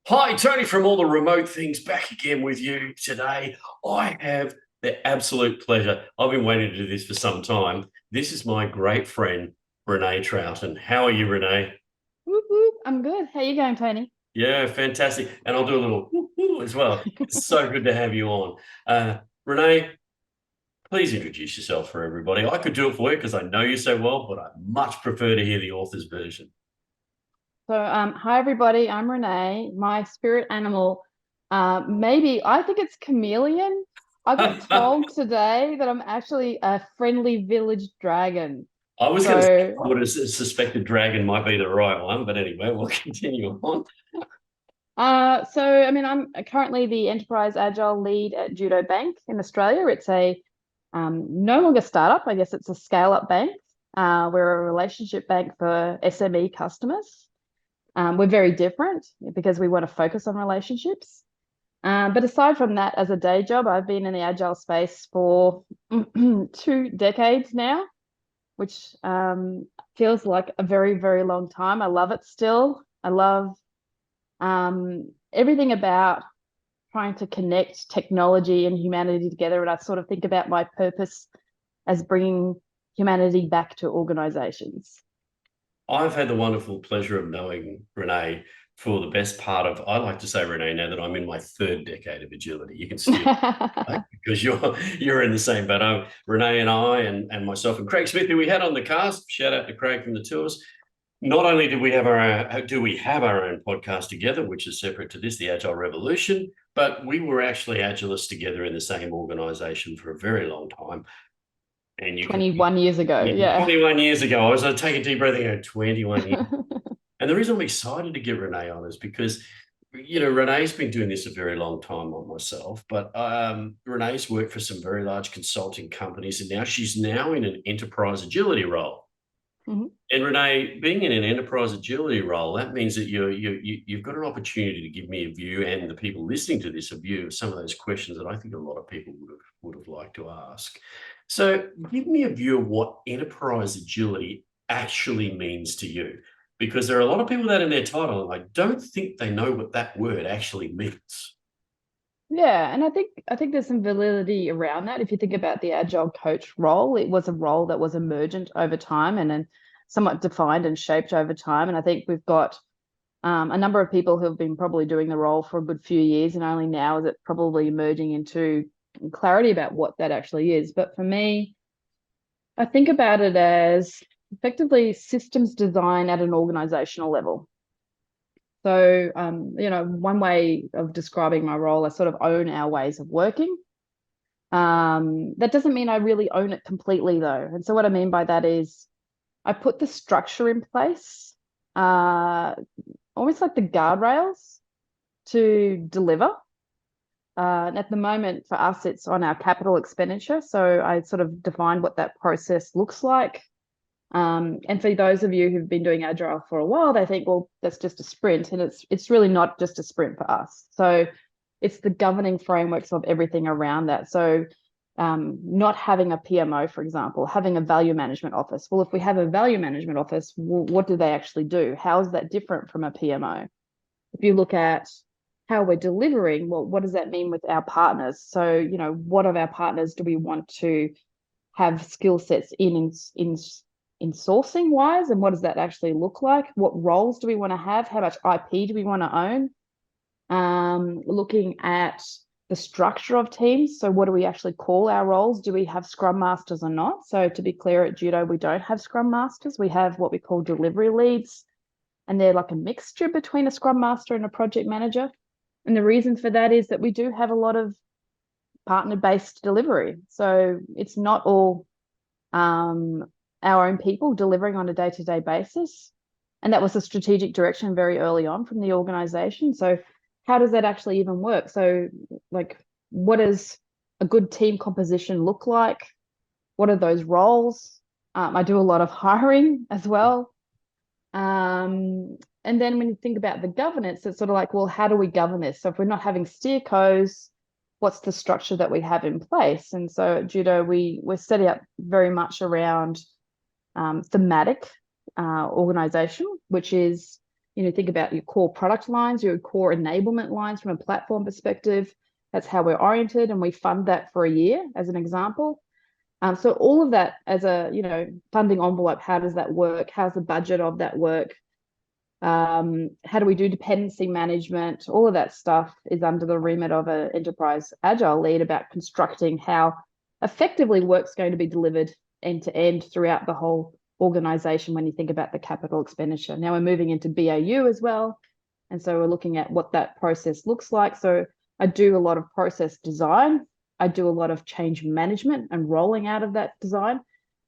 Hi, Tony from all the remote things back again with you today. I have the absolute pleasure. I've been waiting to do this for some time. This is my great friend, Renee Troughton. How are you, Renee? Whoop, whoop. I'm good. How you going, Tony? Yeah, fantastic. And I'll do a little woo woo as well. It's so good to have you on. Renee, please introduce yourself for everybody. I could do it for you because I know you so well, but I much prefer to hear the author's version. Hi everybody. I'm Renee. My spirit animal, maybe I think it's chameleon. I got told today that I'm actually a friendly village dragon. I was going to say So, I would have suspected dragon might be the right one, but anyway, we'll continue on. I mean, I'm currently the enterprise agile lead at Judo Bank in Australia. It's a no longer startup. I guess it's a scale-up bank. We're a relationship bank for SME customers. We're very different because we want to focus on relationships. But aside from that, as a day job, I've been in the agile space for 2 decades now, which feels like a very, very long time. I love it still. I love everything about trying to connect technology and humanity together. And I sort of think about my purpose as bringing humanity back to organizations. I've had the wonderful pleasure of knowing Renee for the best part of, I like to say, Renee, now that I'm in my third decade of agility. You can steal right? Because you're in the same boat. Renee and I and myself and Craig Smith, who we had on the cast, shout out to Craig from the tours. Not only do we have our own podcast together, which is separate to this, the Agile Revolution, but we were actually agilists together in the same organization for a very long time. And you can 21 years ago. Yeah. 21 years ago, I was taking a deep breath and go, 21 years. And the reason I'm excited to get Renee on is because, Renee's been doing this a very long time on myself, but Renee's worked for some very large consulting companies, and now she's now in an enterprise agility role. Mhm. And Renee, being in an enterprise agility role, that means that you've got an opportunity to give me a view, and the people listening to this a view of some of those questions that I think a lot of people would have liked to ask. So, give me a view of what enterprise agility actually means to you, because there are a lot of people that in their title, and I don't think they know what that word actually means. Yeah, and I think there's some validity around that. If you think about the agile coach role, it was a role that was emergent over time and then somewhat defined and shaped over time. And I think we've got a number of people who have been probably doing the role for a good few years, and only now is it probably emerging into clarity about what that actually is. But for me, I think about it as effectively systems design at an organizational level. So, one way of describing my role, I sort of own our ways of working. That doesn't mean I really own it completely, though. And so, what I mean by that is I put the structure in place, uh, almost like the guardrails to deliver. And at the moment, for us, it's on our capital expenditure. So, I sort of defined what that process looks like. And for those of you who've been doing agile for a while, they think, well, that's just a sprint, and it's really not just a sprint for us. So it's the governing frameworks of everything around that. So not having a PMO, for example, having a value management office. Well, if we have a value management office, well, what do they actually do? How is that different from a PMO? If you look at how we're delivering, well, what does that mean with our partners? So, what of our partners do we want to have skill sets in sourcing wise, and what does that actually look like? What roles do we want to have? How much IP do we want to own? Looking at the structure of teams. So, what do we actually call our roles? Do we have scrum masters or not? So, to be clear, at Judo, we don't have scrum masters. We have what we call delivery leads, and they're like a mixture between a scrum master and a project manager. And the reason for that is that we do have a lot of partner based delivery. So, it's not all um, our own people delivering on a day to day basis. And that was a strategic direction very early on from the organization. So, how does that actually even work? So, like, what does a good team composition look like? What are those roles? I do a lot of hiring as well. And then when you think about the governance, it's sort of like, well, how do we govern this? So if we're not having steercos, what's the structure that we have in place? And so at Judo, we're set up very much around thematic organization, which is think about your core product lines, your core enablement lines from a platform perspective. That's how we're oriented, and we fund that for a year as an example. So all of that as a, funding envelope, how does that work? How's the budget of that work? How do we do dependency management? All of that stuff is under the remit of an enterprise agile lead about constructing how effectively work's going to be delivered end to end throughout the whole organization when you think about the capital expenditure. Now we're moving into BAU as well. And so we're looking at what that process looks like. So I do a lot of process design. I do a lot of change management and rolling out of that design.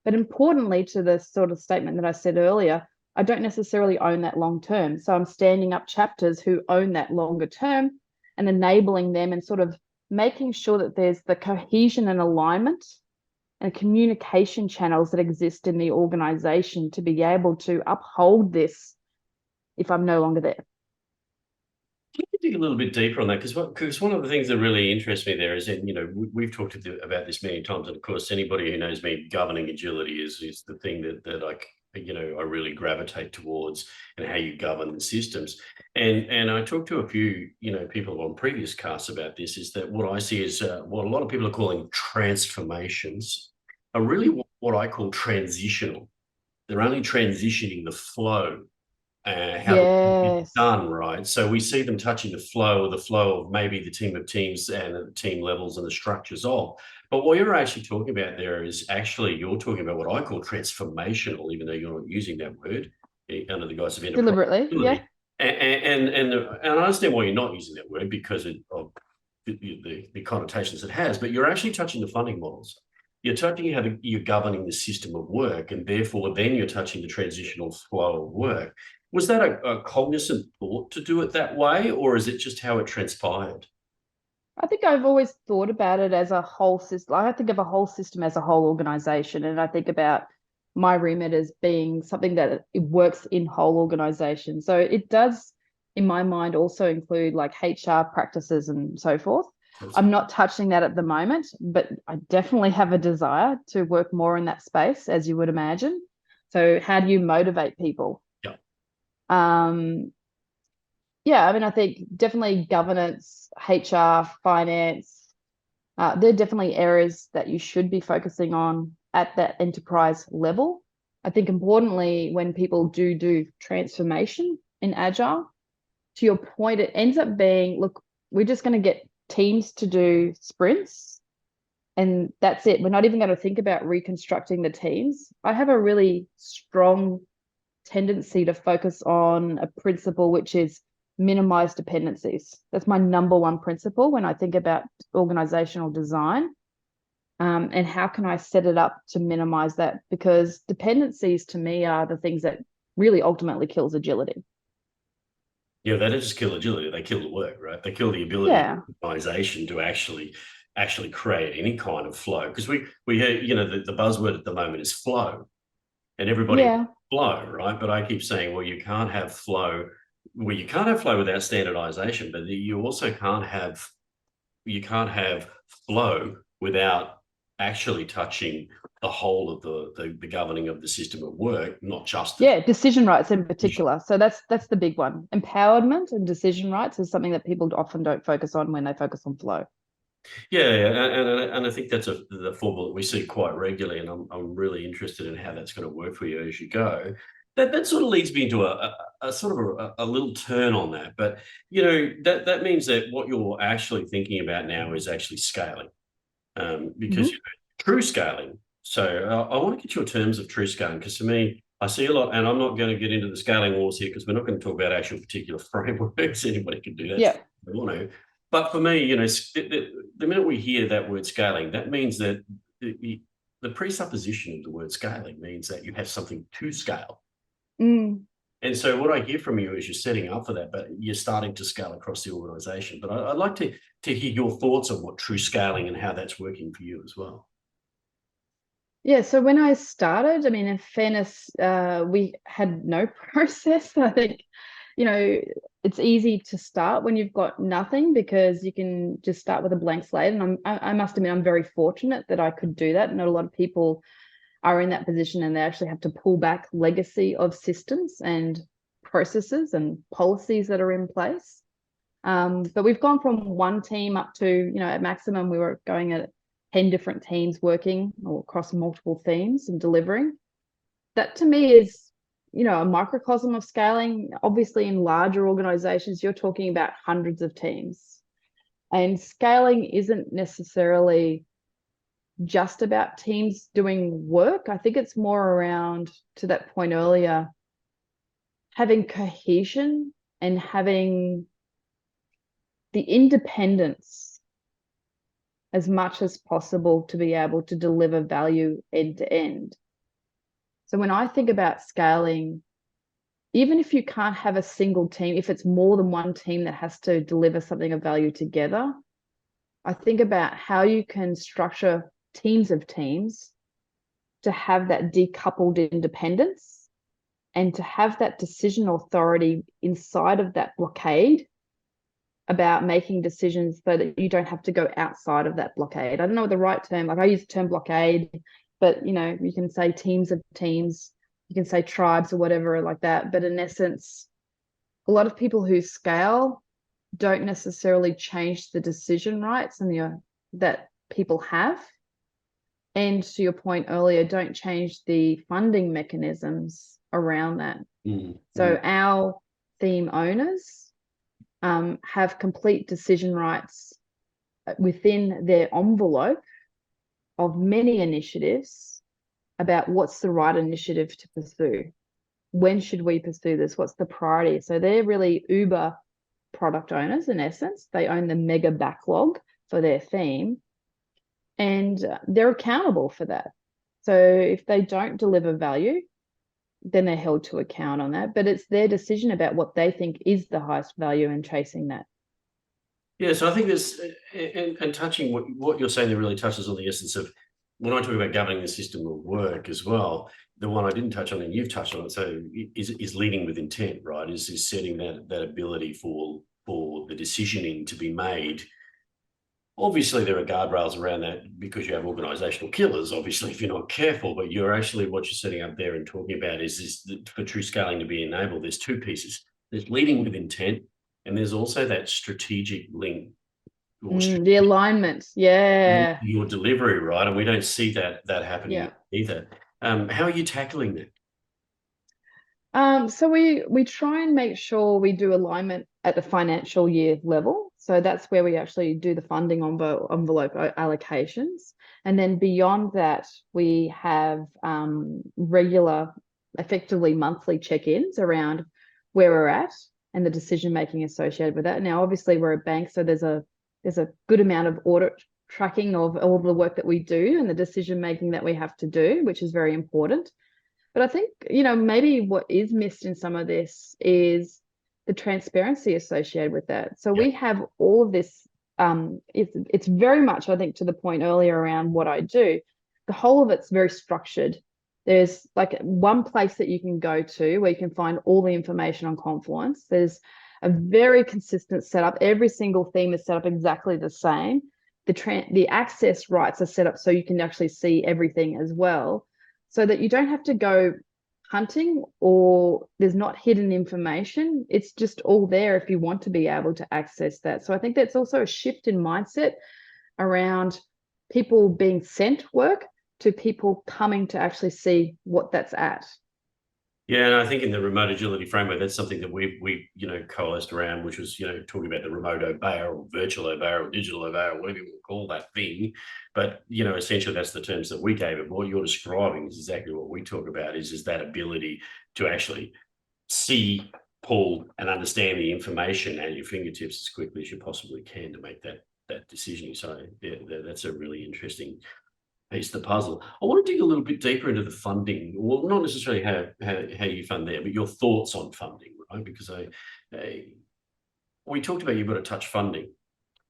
But importantly, to the sort of statement that I said earlier, I don't necessarily own that long term. So I'm standing up chapters who own that longer term and enabling them and sort of making sure that there's the cohesion and alignment and communication channels that exist in the organization to be able to uphold this if I'm no longer there. Can you dig a little bit deeper on that? Because one of the things that really interests me there is that, we've talked about this many times, and of course, anybody who knows me, governing agility is the thing that I really gravitate towards, and how you govern the systems. And I talked to a few, people on previous casts about this, is that what I see is what a lot of people are calling transformations are really what I call transitional. They're only transitioning the flow, how the work is Yes. done, right? So we see them touching the flow of maybe the team of teams and the team levels and the structures of. But what you're actually talking about there is actually you're talking about what I call transformational, even though you're not using that word under the guise of enterprise. Deliberately, yeah. And I understand why you're not using that word because of the connotations it has, but you're actually touching the funding models. You're touching how you're governing the system of work, and therefore then you're touching the transitional flow of work. Was that a cognizant thought to do it that way, or is it just how it transpired? I think I've always thought about it as a whole system. I think of a whole system as a whole organization. And I think about my remit as being something that it works in whole organizations. So it does, in my mind, also include like HR practices and so forth. I'm not touching that at the moment, but I definitely have a desire to work more in that space, as you would imagine. So how do you motivate people? Yeah. Yeah, I mean, I think definitely governance, HR, finance, they're definitely areas that you should be focusing on at that enterprise level. I think importantly, when people do transformation in Agile, to your point, it ends up being, look, we're just going to get teams to do sprints and that's it. We're not even going to think about reconstructing the teams. I have a really strong tendency to focus on a principle, which is minimize dependencies. That's my number one principle when I think about organizational design. And how can I set it up to minimize that? Because dependencies to me are the things that really ultimately kills agility. Yeah, they don't just kill agility; they kill the work, right? They kill the ability of Yeah. the organization to actually create any kind of flow. Because we hear, the buzzword at the moment is flow, and everybody Yeah. flow, right? But I keep saying, well, you can't have flow. Well, you can't have flow without standardization, but you also can't have flow without actually touching the whole of the governing of the system of work, not just the Yeah, decision rights in particular. So that's the big one. Empowerment and decision rights is something that people often don't focus on when they focus on flow. Yeah, and I think that's the formula that we see quite regularly, and I'm really interested in how that's going to work for you as you go. That sort of leads me into a sort of a little turn on that, but that means that what you're actually thinking about now is actually scaling, because Mhm. true scaling. So I want to get your terms of true scaling, because to me, I see a lot, and I'm not going to get into the scaling wars here because we're not going to talk about actual particular frameworks. Anybody can do that if Yeah. they want to. But for me, the minute we hear that word scaling, that means that the presupposition of the word scaling means that you have something to scale. Mm. And so what I hear from you is you're setting up for that, but you're starting to scale across the organization. But I'd like to hear your thoughts on what true scaling and how that's working for you as well. Yeah, so when I started, I mean, in fairness, we had no process. I think, it's easy to start when you've got nothing because you can just start with a blank slate. And I must admit, I'm very fortunate that I could do that. Not a lot of people are in that position and they actually have to pull back legacy of systems and processes and policies that are in place. But we've gone from one team up to, at maximum, we were going at 10 different teams working or across multiple themes and delivering. That to me is, a microcosm of scaling. Obviously, in larger organizations, you're talking about hundreds of teams. And scaling isn't necessarily just about teams doing work. I think it's more around, to that point earlier, having cohesion and having the independence as much as possible to be able to deliver value end to end. So when I think about scaling, even if you can't have a single team, if it's more than one team that has to deliver something of value together, I think about how you can structure teams of teams to have that decoupled independence and to have that decision authority inside of that blockade about making decisions so that you don't have to go outside of that blockade. I don't know the right term. Like I use the term blockade, but you can say teams of teams, you can say tribes or whatever like that. But in essence, a lot of people who scale don't necessarily change the decision rights and that people have. And to your point earlier, don't change the funding mechanisms around that. So our theme owners have complete decision rights within their envelope of many initiatives about what's the right initiative to pursue. When should we pursue this? What's the priority? So they're really Uber product owners in essence. They own the mega backlog for their theme and they're accountable for that. So if they don't deliver value, then they're held to account on that. But it's their decision about what they think is the highest value in chasing that. Yeah, so I think there's, and touching what you're saying there really touches on the essence of when I talk about governing the system of work as well. The one I didn't touch on, and you've touched on it, so is leading with intent, right? Is setting that ability for the decisioning to be made. Obviously, there are guardrails around that because you have organisational killers, obviously, if you're not careful, but you're actually, what you're setting up there and talking about is for true scaling to be enabled, there's two pieces. There's leading with intent, and there's also that strategic link or the alignment. Yeah. your delivery, right? And we don't see that happening either. How are you tackling that? So we try and make sure we do alignment at the financial year level. So that's where we actually do the funding envelope allocations. And then beyond that, we have regular, effectively monthly check-ins around where we're at and the decision making associated with that. Now, obviously, we're a bank, so there's a good amount of audit tracking of all the work that we do and the decision making that we have to do, which is very important. But I think, maybe what is missed in some of this is the transparency associated with that. So we have all of this. It's very much, I think, to the point earlier around what I do. The whole of it's very structured. There's like one place that you can go to where you can find all the information on Confluence. There's a very consistent setup. Every single theme is set up exactly the same. The access rights are set up so you can actually see everything as well, so that you don't have to go hunting or there's not hidden information. It's just all there if you want to be able to access that. So I think that's also a shift in mindset around people being sent work to people coming to actually see what that's at. Yeah, and I think in the remote agility framework, that's something that we coalesced around, which was talking about the remote obeyer or virtual obeyer or digital obeyer, or whatever you want to call that thing. But essentially that's the terms that we gave it. What you're describing is exactly what we talk about. Is that ability to actually see, pull, and understand the information at your fingertips as quickly as you possibly can to make that decision. So that's a really interesting piece of the puzzle. I want to dig a little bit deeper into the funding. Well, not necessarily how you fund there, but your thoughts on funding, right? Because we talked about you've got to touch funding.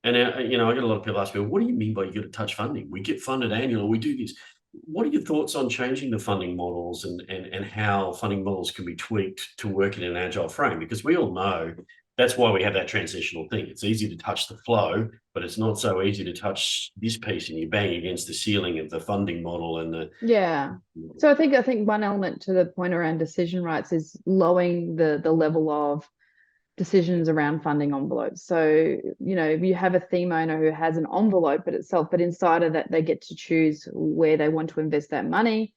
And, I get a lot of people ask me, what do you mean by you got to touch funding? We get funded annually, we do this. What are your thoughts on changing the funding models and how funding models can be tweaked to work in an agile frame? Because we all know that's why we have that transitional thing. It's easy to touch the flow, but it's not so easy to touch this piece, and you bang against the ceiling of the funding model and the. Yeah. So I think one element to the point around decision rights is lowering the level of decisions around funding envelopes. So, you have a theme owner who has an envelope at itself, but inside of that, they get to choose where they want to invest that money.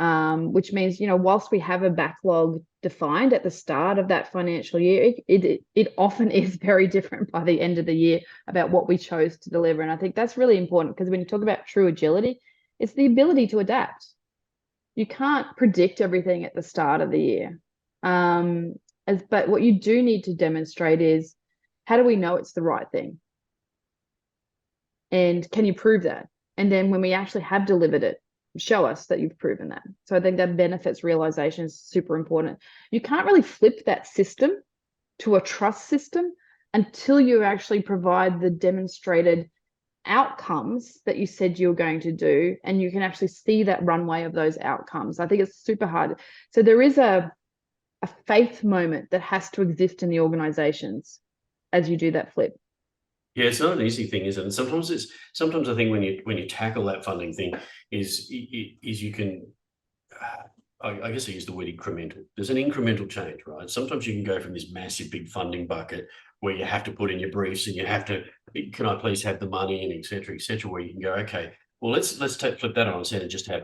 Which means, whilst we have a backlog defined at the start of that financial year, it often is very different by the end of the year about what we chose to deliver. And I think that's really important, because when you talk about true agility, it's the ability to adapt. You can't predict everything at the start of the year. But what you do need to demonstrate is, how do we know it's the right thing? And can you prove that? And then when we actually have delivered it, show us that you've proven that. So I think that benefits realization is super important. You can't really flip that system to a trust system until you actually provide the demonstrated outcomes that you said you were going to do, and you can actually see that runway of those outcomes. I think it's super hard. So there is a faith moment that has to exist in the organizations as you do that flip. Yeah, it's not an easy thing, is it? And sometimes I think when you tackle that funding thing is you can. I guess I use the word incremental. There's an incremental change, right? Sometimes you can go from this massive big funding bucket where you have to put in your briefs and you have to, can I please have the money, and et cetera, where you can go, okay, well, flip that on its head and just have,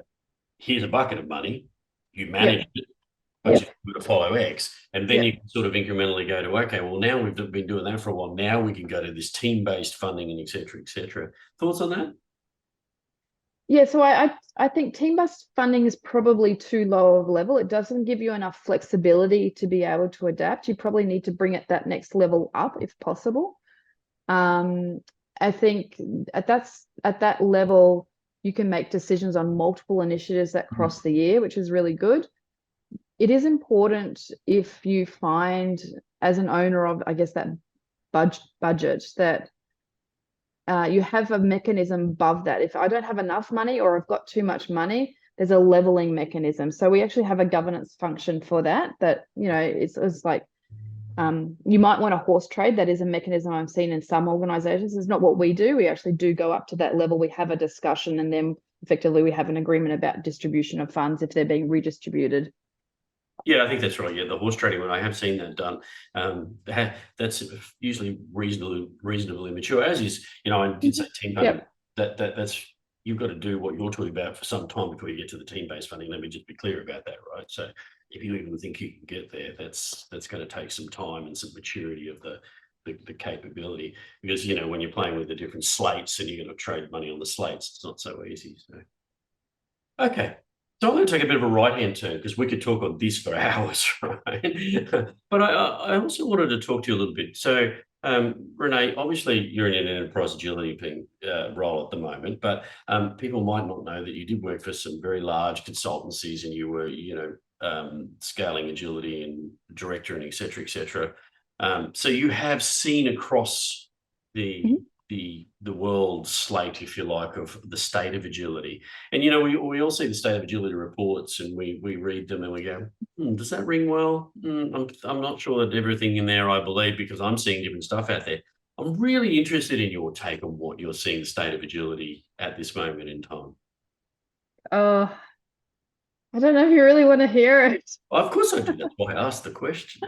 here's a bucket of money, you manage Yep. it, but Yep. you've got to follow X. And then you Yep. can sort of incrementally go to, okay, well, now we've been doing that for a while. Now we can go to this team-based funding and et cetera, et cetera. Thoughts on that? Yeah, so I think team-based funding is probably too low of a level. It doesn't give you enough flexibility to be able to adapt. You probably need to bring it that next level up if possible. I think at that level, you can make decisions on multiple initiatives that cross the year, which is really good. It is important, if you find, as an owner of, I guess, that budget, that you have a mechanism above that. If I don't have enough money or I've got too much money, there's a leveling mechanism. So we actually have a governance function for that. It's like, you might want a horse trade. That is a mechanism I've seen in some organizations. It's not what we do. We actually do go up to that level. We have a discussion, and then effectively we have an agreement about distribution of funds if they're being redistributed. Yeah, I think that's right. Yeah, the horse trading one, I have seen that done. That's usually reasonably mature. As is, I did say team funding. Yep. That's, you've got to do what you're talking about for some time before you get to the team-based funding. Let me just be clear about that, right? So if you even think you can get there, that's going to take some time and some maturity of the capability, because when you're playing with the different slates and you're going to trade money on the slates, it's not so easy. So okay. So I'm going to take a bit of a right-hand turn, because we could talk on this for hours, right? But I also wanted to talk to you a little bit. So, Renee, obviously you're in an enterprise agility role at the moment, but people might not know that you did work for some very large consultancies, and you were, scaling agility and director and et cetera, et cetera. So you have seen across the Mhm. the world slate, if you like, of the state of agility. And we all see the state of agility reports, and we read them and we go, does that ring well? I'm not sure that everything in there I believe, because I'm seeing different stuff out there. I'm really interested in your take on what you're seeing the state of agility at this moment in time. Uh, I don't know if you really want to hear it. Of course I do. That's why I asked the question.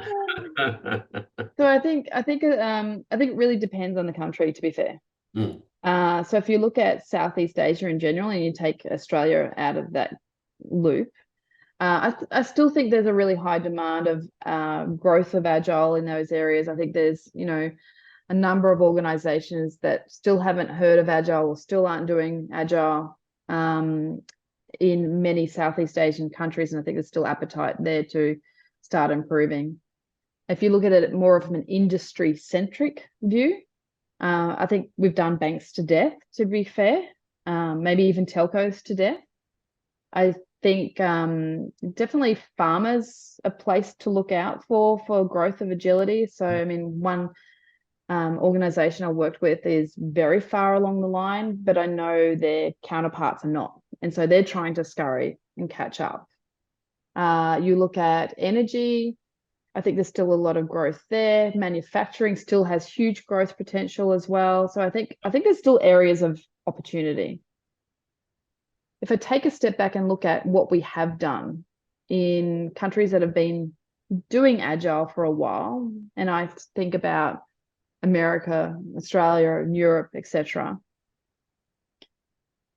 So I think it really depends on the country, to be fair. Mm. So if you look at Southeast Asia in general, and you take Australia out of that loop, I still think there's a really high demand of growth of agile in those areas. I think there's a number of organizations that still haven't heard of agile or still aren't doing agile in many Southeast Asian countries, and I think there's still appetite there to start improving. If you look at it more from an industry centric view, I think we've done banks to death, to be fair, maybe even telcos to death. I think definitely farmers a place to look out for growth of agility. So, I mean, one organization I worked with is very far along the line, but I know their counterparts are not. And so they're trying to scurry and catch up. You look at energy, I think there's still a lot of growth there. Manufacturing still has huge growth potential as well. So I think there's still areas of opportunity. If I take a step back and look at what we have done in countries that have been doing agile for a while, and I think about America, Australia, and Europe, etc.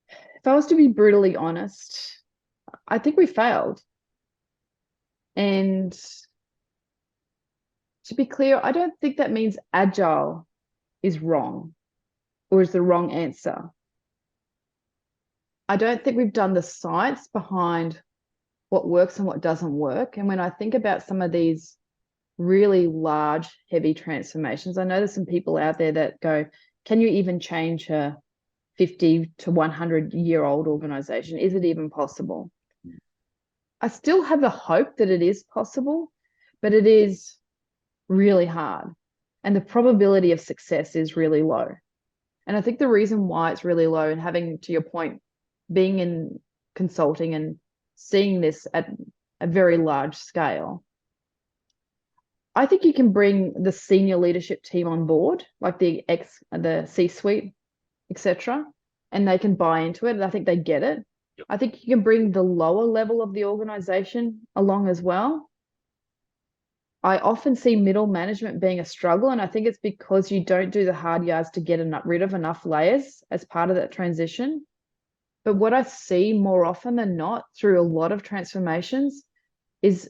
If I was to be brutally honest, I think we failed. And to be clear, I don't think that means agile is wrong or is the wrong answer. I don't think we've done the science behind what works and what doesn't work. And when I think about some of these really large, heavy transformations, I know there's some people out there that go, can you even change a 50 to 100-year-old organization? Is it even possible? I still have the hope that it is possible, but it is really hard. And the probability of success is really low. And I think the reason why it's really low, and having, to your point, being in consulting and seeing this at a very large scale, I think you can bring the senior leadership team on board, like the C-suite, etc., and they can buy into it. And I think they get it. Yep. I think you can bring the lower level of the organization along as well. I often see middle management being a struggle, and I think it's because you don't do the hard yards to get rid of enough layers as part of that transition. But what I see more often than not through a lot of transformations is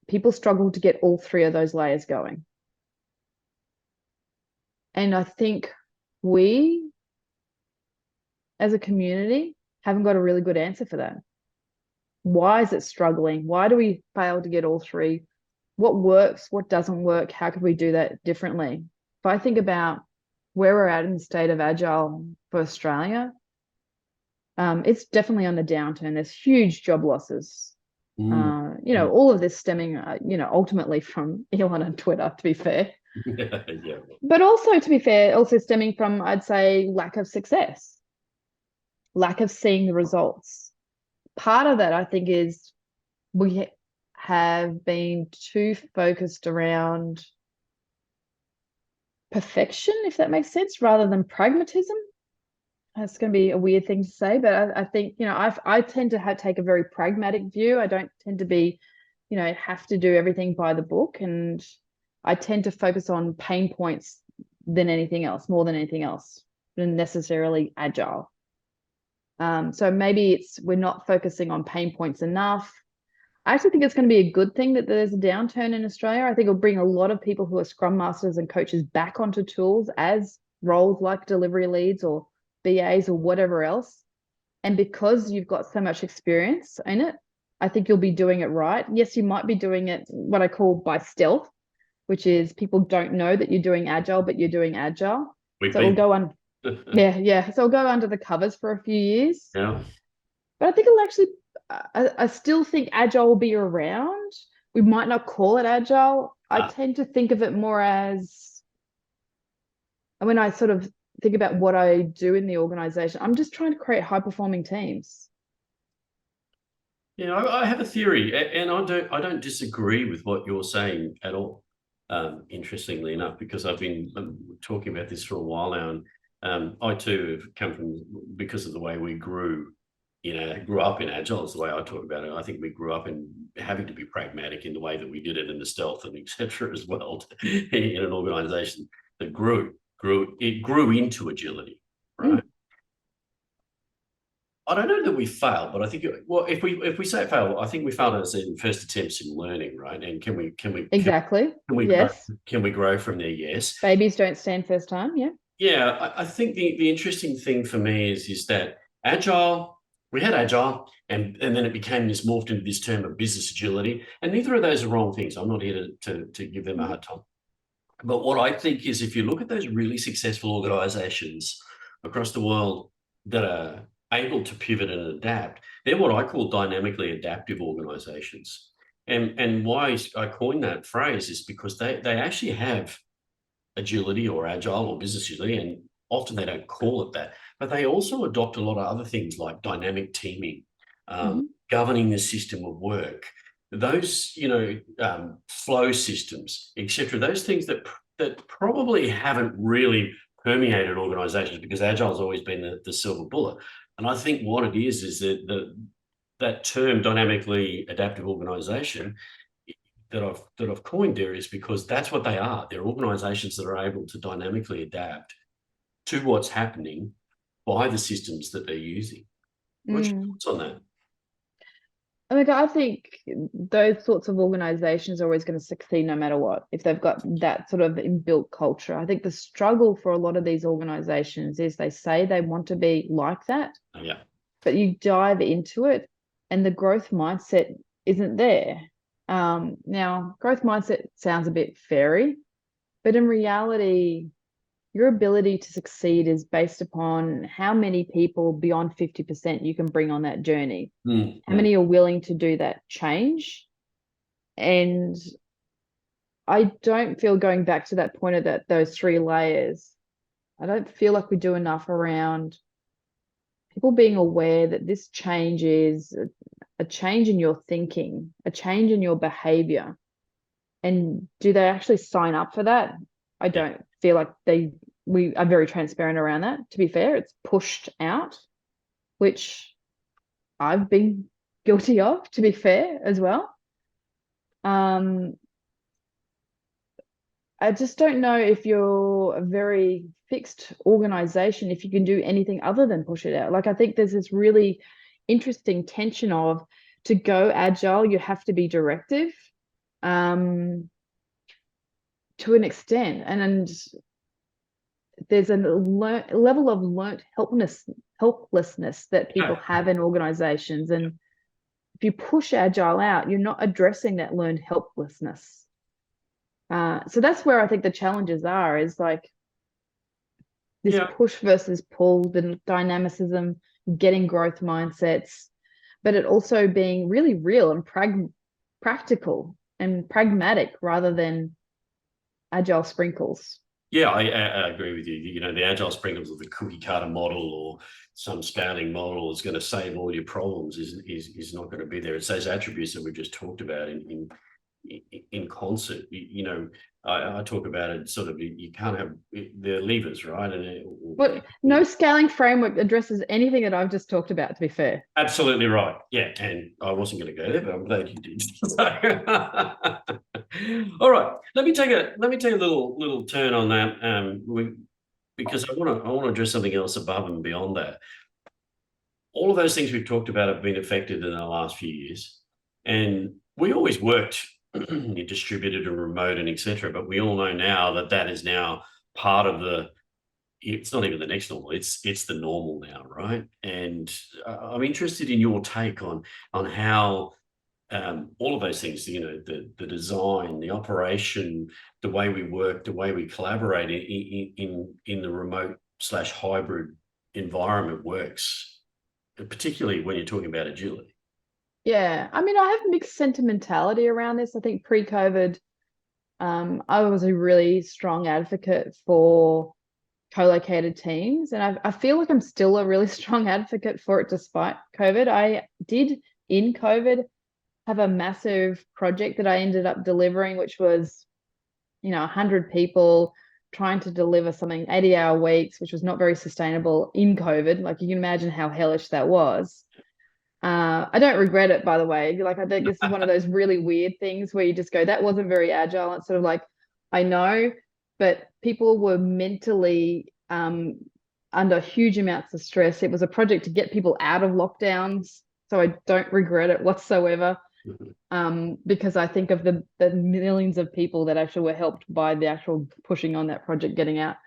people struggle to get all three of those layers going. And I think we, as a community, haven't got a really good answer for that. Why is it struggling? Why do we fail to get all three? What works? What doesn't work? How could we do that differently? If I think about where we're at in the state of agile for Australia, it's definitely on the downturn. There's huge job losses. All of this stemming, ultimately from Elon and Twitter, to be fair. Yeah. But also, to be fair, also stemming from, I'd say, lack of success, lack of seeing the results. Part of that, I think, is we have been too focused around perfection, if that makes sense, rather than pragmatism. That's going to be a weird thing to say, but I think, I tend to take a very pragmatic view. I don't tend to be, have to do everything by the book. And I tend to focus on pain points than anything else, more than anything else, than necessarily agile. So maybe we're not focusing on pain points enough. I actually think it's going to be a good thing that there's a downturn in Australia. I think it'll bring a lot of people who are Scrum Masters and coaches back onto tools as roles like delivery leads or BAs or whatever else. And because you've got so much experience in it, I think you'll be doing it right. Yes, you might be doing it what I call by stealth, which is people don't know that you're doing agile, but you're doing agile. So it'll go on. Yeah. So it'll go under the covers for a few years. Yeah. But I think it'll actually, I still think agile will be around. We might not call it agile. I tend to think of it more as, when I sort of think about what I do in the organization, I'm just trying to create high-performing teams. Yeah, I have a theory, and I don't disagree with what you're saying at all. Interestingly enough, because I've been talking about this for a while now, and I too have come from, because of the way we grew up in agile is the way I talk about it. I think we grew up in having to be pragmatic in the way that we did it, in the stealth and etc. as well, in an organization that grew into agility, right? I don't know that we failed, but I think, well, if we say fail, I think we failed as in first attempts in learning, right? And can we Exactly. yes. Can we grow from there? Yes. Babies don't stand first time. Yeah. Yeah, I think the interesting thing for me is that agile, we had agile, and then it became this, morphed into this term of business agility, and neither of those are wrong things. I'm not here to give them a hard time. But what I think is, if you look at those really successful organizations across the world that are able to pivot and adapt, they're what I call dynamically adaptive organizations. And why I coin that phrase is because they actually have agility or agile or business agility, and often they don't call it that, but they also adopt a lot of other things like dynamic teaming, governing the system of work. those, flow systems, etc. Those things that probably haven't really permeated organisations, because agile's always been the silver bullet. And I think what it is that that term, dynamically adaptive organisation, that I've coined there, is because that's what they are. They're organisations that are able to dynamically adapt to what's happening by the systems that they're using. What's your Mm. thoughts on that? I think those sorts of organizations are always going to succeed no matter what, if they've got that sort of inbuilt culture. I think the struggle for a lot of these organizations is they say they want to be like that, Yeah. but you dive into it and the growth mindset isn't there. Now, growth mindset sounds a bit fairy, but in reality, your ability to succeed is based upon how many people beyond 50% you can bring on that journey. How Mm-hmm. many are willing to do that change? And I don't feel, going back to that point of those three layers, I don't feel like we do enough around people being aware that this change is a change in your thinking, a change in your behavior. And do they actually sign up for that? I Yeah. don't feel like we are very transparent around that. To be fair, it's pushed out, which I've been guilty of, to be fair, as well. Um, I just don't know if you're a very fixed organization, if you can do anything other than push it out. Like, I think there's this really interesting tension of, to go agile, you have to be directive, um, to an extent. And there's a level of learnt helplessness that people Yeah. have in organizations. And if you push agile out, you're not addressing that learned helplessness. So that's where I think the challenges are, is like this Yeah. push versus pull, the dynamicism, getting growth mindsets, but it also being really real and practical and pragmatic rather than agile sprinkles. Yeah, I agree with you. The agile sprinkles of the cookie cutter model or some scaling model is going to save all your problems is not going to be there. It's those attributes that we've just talked about in concert. I talk about it sort of, you can't have the levers, right? But no scaling framework addresses anything that I've just talked about, to be fair. Absolutely right. Yeah, and I wasn't going to go there, but I'm glad you did. All right, let me take a little turn on that. Because I want to address something else above and beyond that. All of those things we've talked about have been affected in the last few years, and we always worked distributed and remote and etc. But we all know now that is now part of the. It's not even the next normal. It's the normal now, right? And I'm interested in your take on how all of those things, the design, the operation, the way we work, the way we collaborate in the remote slash hybrid environment works, particularly when you're talking about agility. Yeah, I mean, I have mixed sentimentality around this. I think pre-COVID, I was a really strong advocate for co-located teams, and I feel like I'm still a really strong advocate for it despite COVID. I did, in COVID, have a massive project that I ended up delivering, which was, 100 people trying to deliver something 80-hour weeks, which was not very sustainable in COVID. Like, you can imagine how hellish that was. I don't regret it, by the way. Like, I think this is one of those really weird things where you just go, that wasn't very agile. It's sort of like, I know, but people were mentally under huge amounts of stress. It was a project to get people out of lockdowns, so I don't regret it whatsoever. Because I think of the millions of people that actually were helped by the actual pushing on that project getting out.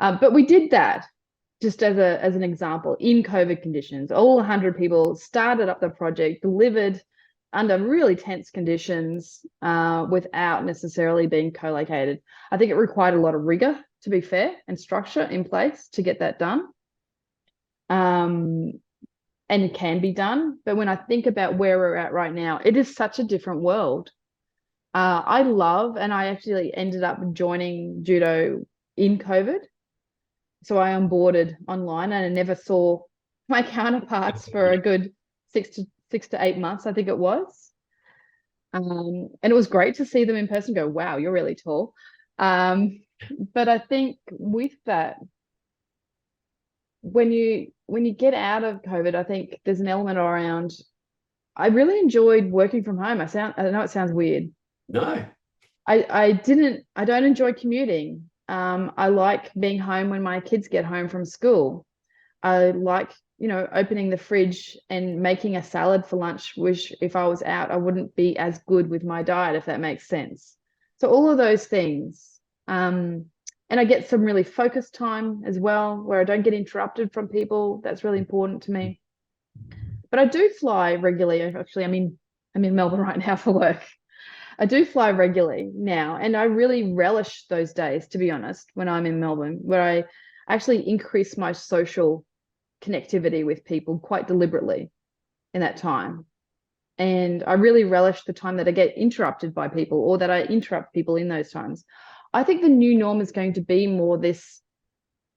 But we did that, just as an example, in COVID conditions. All 100 people started up the project, delivered under really tense conditions, without necessarily being co-located. I think it required a lot of rigor, to be fair, and structure in place to get that done. And it can be done. But when I think about where we're at right now, it is such a different world. I love, and I actually ended up joining judo in COVID. So I onboarded online, and I never saw my counterparts for a good 6 to 8 months, I think it was. And it was great to see them in person, go, wow, you're really tall. Um, but I think with that, when you get out of COVID, I think there's an element around, I really enjoyed working from home. I know it sounds weird. No. I don't enjoy commuting. I like being home when my kids get home from school. I like, opening the fridge and making a salad for lunch, which if I was out, I wouldn't be as good with my diet, if that makes sense. So all of those things. And I get some really focused time as well, where I don't get interrupted from people. That's really important to me. But I do fly regularly. Actually, I'm in Melbourne right now for work. I do fly regularly now, and I really relish those days, to be honest, when I'm in Melbourne, where I actually increase my social connectivity with people quite deliberately in that time. And I really relish the time that I get interrupted by people or that I interrupt people in those times. I think the new norm is going to be more this,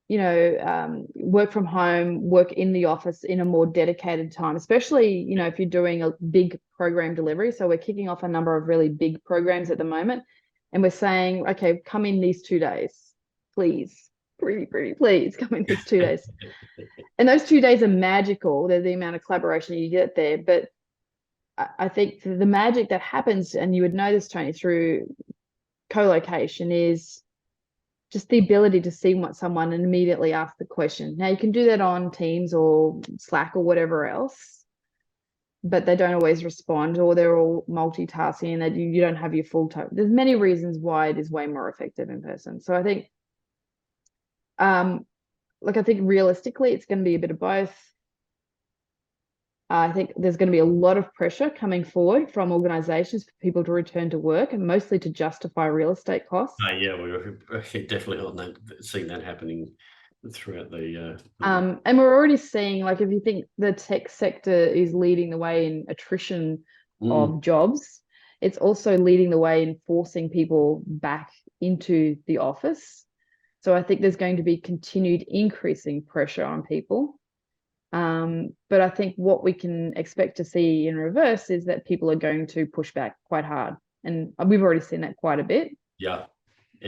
work from home, work in the office in a more dedicated time, especially, if you're doing a big program delivery. So we're kicking off a number of really big programs at the moment. And we're saying, okay, come in these 2 days, please. Pretty, pretty, please come in these 2 days. And those 2 days are magical. They're the amount of collaboration you get there. But I think the magic that happens, and you would know this, Tony, through co-location is just the ability to see what someone and immediately ask the question. Now you can do that on Teams or Slack or whatever else, but they don't always respond, or they're all multitasking and that you don't have your full time. There's many reasons why it is way more effective in person. So I think, I think realistically, it's going to be a bit of both. I think there's going to be a lot of pressure coming forward from organizations for people to return to work, and mostly to justify real estate costs. Yeah, we're definitely on that, seeing that happening throughout the And we're already seeing, like, if you think the tech sector is leading the way in attrition of jobs, it's also leading the way in forcing people back into the office. So I think there's going to be continued increasing pressure on people. But I think what we can expect to see in reverse is that people are going to push back quite hard. And we've already seen that quite a bit. yeah.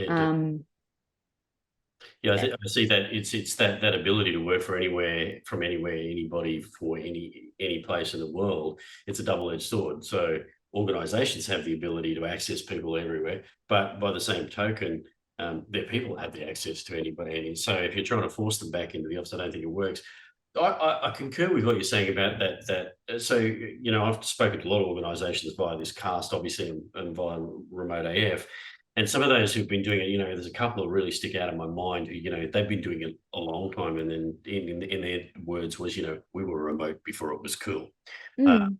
Um, Yeah, I see that it's that ability to work from anywhere, anybody, for any place in the world. It's a double-edged sword. So organisations have the ability to access people everywhere, but by the same token, their people have the access to anybody. And so if you're trying to force them back into the office, I don't think it works. I concur with what you're saying about that. So, I've spoken to a lot of organisations via this cast, obviously, and via remote AF. And some of those who've been doing it, there's a couple that really stick out in my mind who, they've been doing it a long time. And then in their words was, we were remote before it was cool. mm,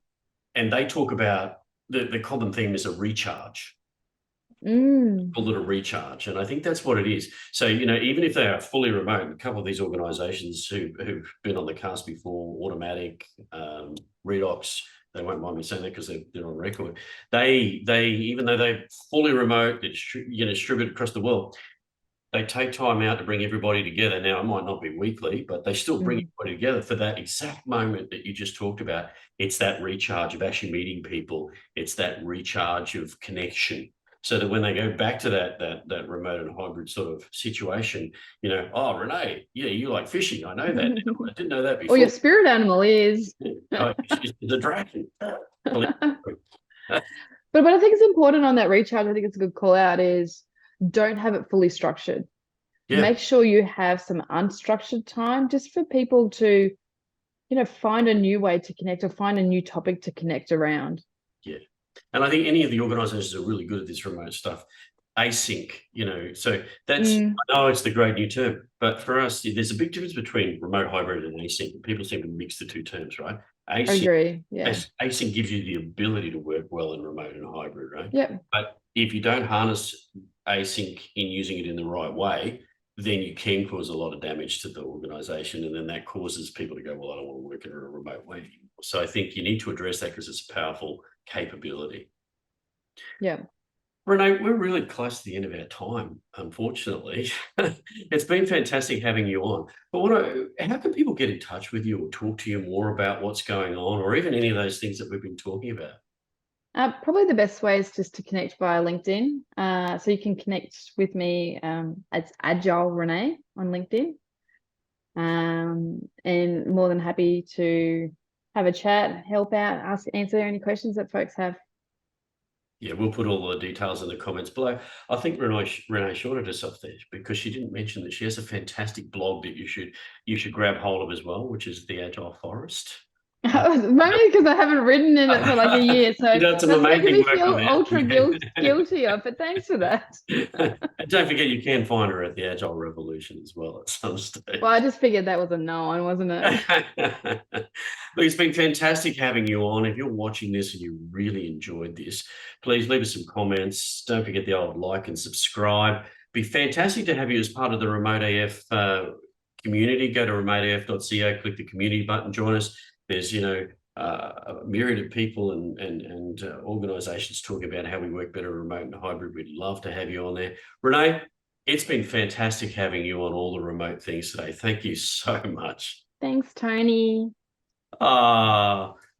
And they talk about the common theme is a recharge. mm. Called it a recharge. And I think that's what it is. So, even if they are fully remote, a couple of these organizations who've been on the cast before, Automatic, Redox, they won't mind me saying that because they're on record. They even though they're fully remote, distributed across the world, they take time out to bring everybody together. Now, it might not be weekly, but they still bring everybody together for that exact moment that you just talked about. It's that recharge of actually meeting people. It's that recharge of connection. So that when they go back to that remote and hybrid sort of situation, oh, Renee, yeah, you like fishing. I know that now. I didn't know that Or before. your spirit animal is. Oh, she's the dragon. But what I think is important on that recharge, I think it's a good call out, is don't have it fully structured. Yeah, Make sure you have some unstructured time just for people to, find a new way to connect or find a new topic to connect around. yeah. And I think any of the organizations are really good at this remote stuff. Async, so that's, I know it's the great new term, but for us, there's a big difference between remote, hybrid, and async. People seem to mix the two terms, right? I Async, agree. Yeah. async gives you the ability to work well in remote and hybrid, right? Yep. But if you don't harness async in using it in the right way, then you can cause a lot of damage to the organization. And then that causes people to go, well, I don't want to work in a remote way anymore. So I think you need to address that because it's a powerful capability. Yeah. Renee, we're really close to the end of our time, unfortunately. It's been fantastic having you on. But how can people get in touch with you or talk to you more about what's going on, or even any of those things that we've been talking about? Probably the best way is just to connect via LinkedIn. So you can connect with me as Agile Renee on LinkedIn. And more than happy to have a chat, help out, answer any questions that folks have. Yeah, we'll put all the details in the comments below. I think Renee shorted herself there because she didn't mention that she has a fantastic blog that you should grab hold of as well, which is the Agile Forest. Maybe because I haven't written in it for like a year, so You've done some that's making amazing me work feel on ultra that. guilty of it. Thanks for that. And don't forget, you can find her at the Agile Revolution as well at some Well, I stage. just figured that was a no, wasn't it? Look, it's been fantastic having you on. If you're watching this and you really enjoyed this, please leave us some comments. Don't forget the old like and subscribe. Be fantastic to have you as part of the Remote AF community. Go to remoteaf.co, click the community button, join us. There's, a myriad of people and organisations talking about how we work better remote and hybrid. We'd love to have you on there. Renee, it's been fantastic having you on all the remote things today. Thank you so much. Thanks, Tony. Ah,